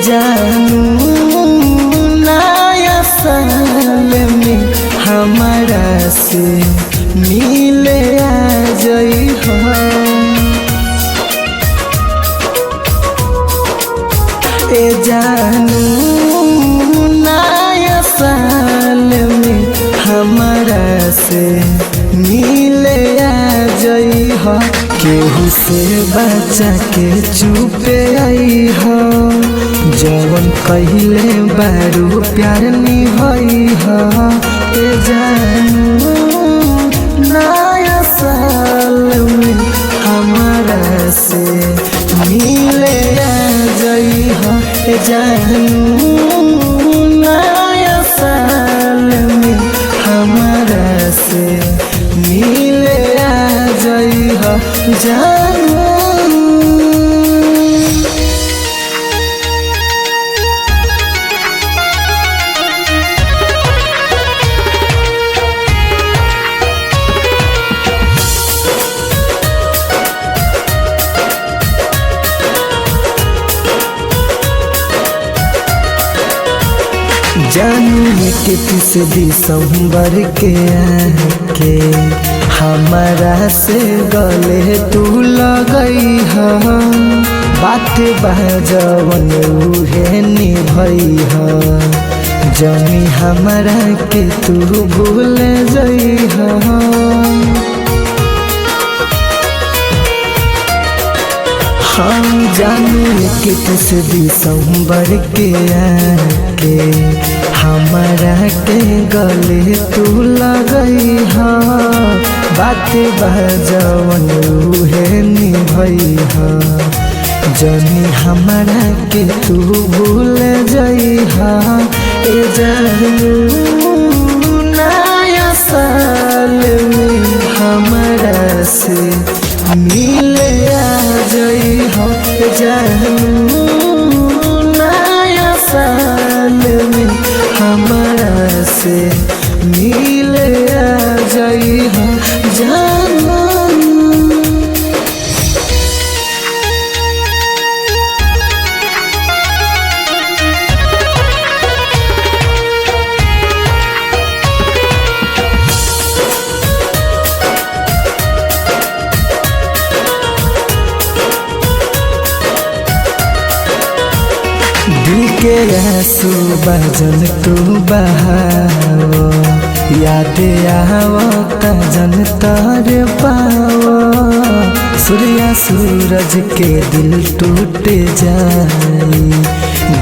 जानू नया साल में हमारा से मिले आ जई हो। जानू नया साल में हमारा से मिले आ जई हो। केहू से बचा के चुपे आई हो, जवन कहिले बारू प्यार निभई हो। जानू नया साल में हमारा से मिले आ जई हो। जानू नया साल में हमारा से मिले आ जई हो। जानू जानू 31 दिसंबर के आके हमारा से गले तू लगई हो। बात बाजवन उहे निभई हो, जनी हमारा के तू भूल जई हो। हम जानू 31 दिसंबर के आके हमारा के गले तू लगई हो। बात बाजवन उहे निभई हो, जनी हमारा के तू भूल जई हो। जानू नया साल में हमारा से मिले आ जई हो। जानू नया साल में हमारा से मिले आ जई हो। जानू दिल के आंसू बजन तू बहाओ, याद आवो तजन तर पाओ। सूर्या सूरज के दिल टूट जाई,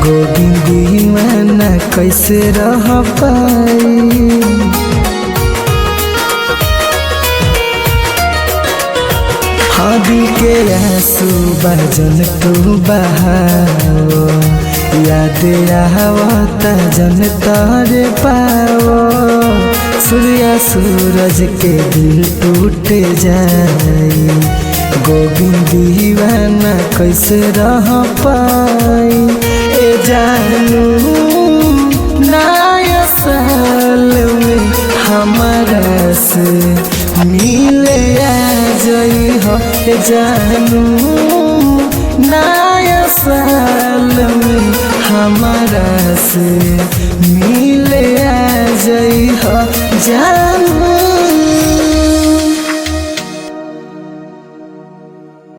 गोविंद दीवाना कैसे रह पाई। हाँ दिल के आंसू बजन तू बहाओ, याद आवो तजन तर पाओ। सूर्या सूरज के दिल टूट जाई, गोविंद दीवाना कैसे रह पाई। जानू नया साल में हमारा से मिले आ जई हो। जानू नया साल में हमारा से मिले आ जई हो। जानू